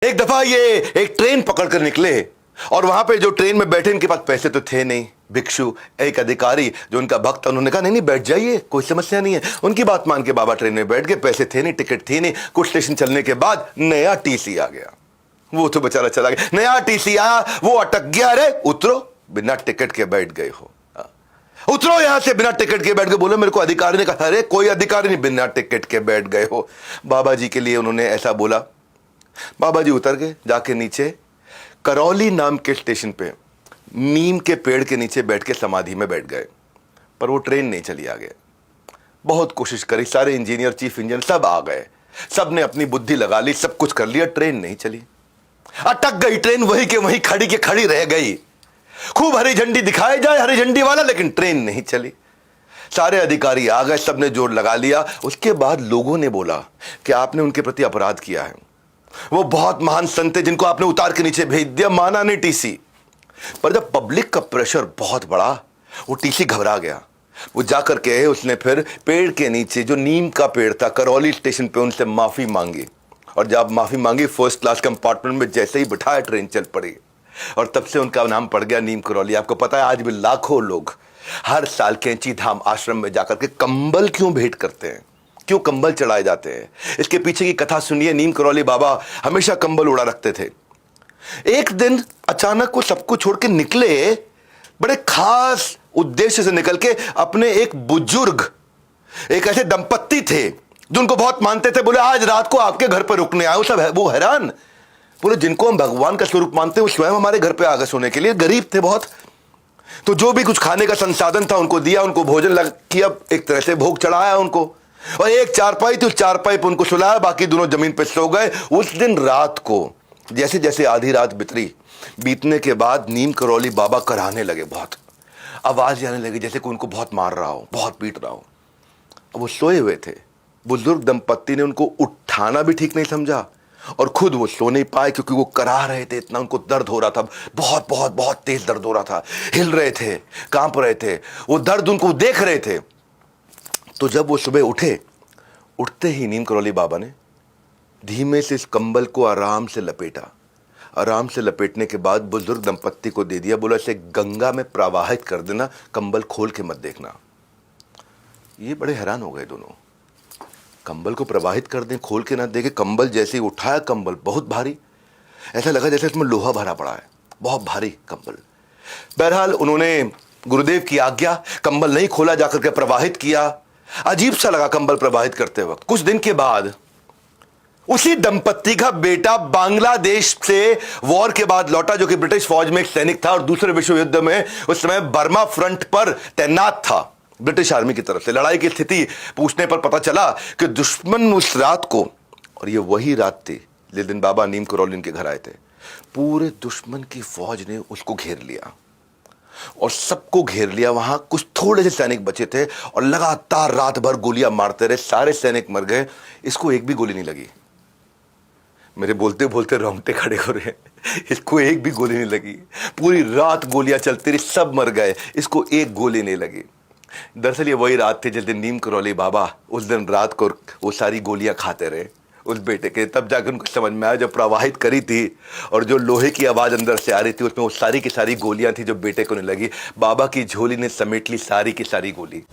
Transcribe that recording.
एक दफा ये एक ट्रेन पकड़ कर निकले और वहां पे जो ट्रेन में बैठे इनके पास पैसे तो थे नहीं। भिक्षु एक अधिकारी जो उनका भक्त, उन्होंने कहा नहीं नहीं बैठ जाइए, कोई समस्या नहीं है। उनकी बात मान के बाबा ट्रेन में बैठ गए। पैसे थे नहीं, टिकट थी नहीं। कुछ स्टेशन चलने के बाद नया टीसी आ गया। वो तो बेचारा चला गया। नया टीसी आया, वो अटक गया। अरे उतरो, बिना टिकट के बैठ गए हो, उतरो यहां से। बिना टिकट के बैठ गए। बोले मेरे को अधिकारी ने कहा। अरे कोई अधिकारी नहीं, बिना टिकट के बैठ गए हो। बाबा जी के लिए उन्होंने ऐसा बोला। बाबा जी उतर गए, जाके नीचे करौली नाम के स्टेशन पे नीम के पेड़ के नीचे बैठ के समाधि में बैठ गए। पर वो ट्रेन नहीं चली आगे। बहुत कोशिश करी, सारे इंजीनियर, चीफ इंजीनियर सब आ गए, सब ने अपनी बुद्धि लगा ली, सब कुछ कर लिया, ट्रेन नहीं चली। अटक गई ट्रेन, वहीं के वहीं खड़ी के खड़ी रह गई। खूब हरी झंडी दिखाई जाए, हरी झंडी वाला, लेकिन ट्रेन नहीं चली। सारे अधिकारी आ गए, सबने जोर लगा लिया। उसके बाद लोगों ने बोला कि आपने उनके प्रति अपराध किया है। वो बहुत महान संत है जिनको आपने उतार के नीचे भेज दिया। माना नहीं टीसी। पर जब पब्लिक का प्रेशर बहुत बड़ा, वो टीसी घबरा गया। वो जाकर के उसने फिर पेड़ के नीचे, जो नीम का पेड़ था, करौली स्टेशन पे उनसे माफी मांगी। और जब माफी मांगी, फर्स्ट क्लास कंपार्टमेंट में जैसे ही बिठाया, ट्रेन चल पड़ी। और तब से उनका नाम पड़ गया नीम करौली। आपको पता है आज भी लाखों लोग हर साल कैंची धाम आश्रम में जाकर के कंबल क्यों भेंट करते हैं, क्यों कंबल चढ़ाए जाते हैं? इसके पीछे की कथा सुनिए। नीम करौली बाबा हमेशा कंबल उड़ा रखते थे। एक दिन अचानक वो सबको छोड़ के निकले, बड़े खास उद्देश्य से निकल के। अपने एक बुजुर्ग, एक ऐसे दंपत्ति थे जो उनको बहुत मानते थे। बोले आज रात को आपके घर पर रुकने आए। सब वो हैरान। बोले जिनको हम भगवान का स्वरूप मानते हैं वो स्वयं हमारे घर पे आ गए सोने के लिए। गरीब थे बहुत, तो जो भी कुछ खाने का संसाधन था उनको दिया, उनको भोजन लग किया, एक तरह से भोग चढ़ाया उनको। और एक चारपाई थी, उस चारपाई पर उनको सुलाया, बाकी दोनों जमीन पर सो गए। उस दिन रात को जैसे जैसे आधी रात बीतने के बाद नीम करौली बाबा कराहने लगे। बहुत आवाज आने लगी जैसे कि उनको बहुत मार रहा हो, बहुत पीट रहा हो। वो सोए हुए थे। बुजुर्ग दंपत्ति ने उनको उठाना भी ठीक नहीं समझा और खुद वो सो नहीं पाए, क्योंकि वो करा रहे थे। इतना उनको दर्द हो रहा था, बहुत बहुत बहुत तेज दर्द हो रहा था। हिल रहे थे, कांप रहे थे, वो दर्द उनको देख रहे थे। तो जब वो सुबह उठे, उठते ही नीम करौली बाबा ने धीमे से इस कंबल को आराम से लपेटा। आराम से लपेटने के बाद बुजुर्ग दंपत्ति को दे दिया। बोला इसे गंगा में प्रवाहित कर देना, कंबल खोल के मत देखना। ये बड़े हैरान हो गए दोनों। कंबल को प्रवाहित कर दें, खोल के ना देखे। कंबल जैसे ही उठाया, कंबल बहुत भारी, ऐसा लगा जैसे इसमें लोहा भरा पड़ा है, बहुत भारी कंबल। बहरहाल उन्होंने गुरुदेव की आज्ञा, कंबल नहीं खोला, जाकर के प्रवाहित किया। अजीब सा लगा कंबल प्रवाहित करते वक्त। कुछ दिन के बाद उसी दंपत्ति का बेटा बांग्लादेश से वॉर के बाद लौटा, जो कि ब्रिटिश फौज में एक सैनिक था और दूसरे विश्व युद्ध में उस समय बर्मा फ्रंट पर तैनात था ब्रिटिश आर्मी की तरफ से। लड़ाई की स्थिति पूछने पर पता चला कि दुश्मन उस रात को, और ये वही रात थी जिस दिन बाबा नीम करौली के घर आए थे, पूरे दुश्मन की फौज ने उसको घेर लिया और सबको घेर लिया। वहां कुछ थोड़े से सैनिक बचे थे और लगातार रात भर गोलियां मारते रहे। सारे सैनिक मर गए, इसको एक भी गोली नहीं लगी। मेरे बोलते बोलते रोंगटे खड़े हो रहे हैं। इसको एक भी गोली नहीं लगी। पूरी रात गोलियां चलती रही, सब मर गए, इसको एक गोली नहीं लगी। दरअसल ये वही रात थी जिस दिन नीम करौली बाबा उस दिन रात को वो सारी गोलियां खाते रहे उस बेटे के। तब जाकर उनको समझ में आया, जब प्रवाहित करी थी और जो लोहे की आवाज अंदर से आ रही थी, उसमें वो सारी की सारी गोलियां थी जो बेटे को नहीं लगी। बाबा की झोली ने समेट ली सारी की सारी गोली।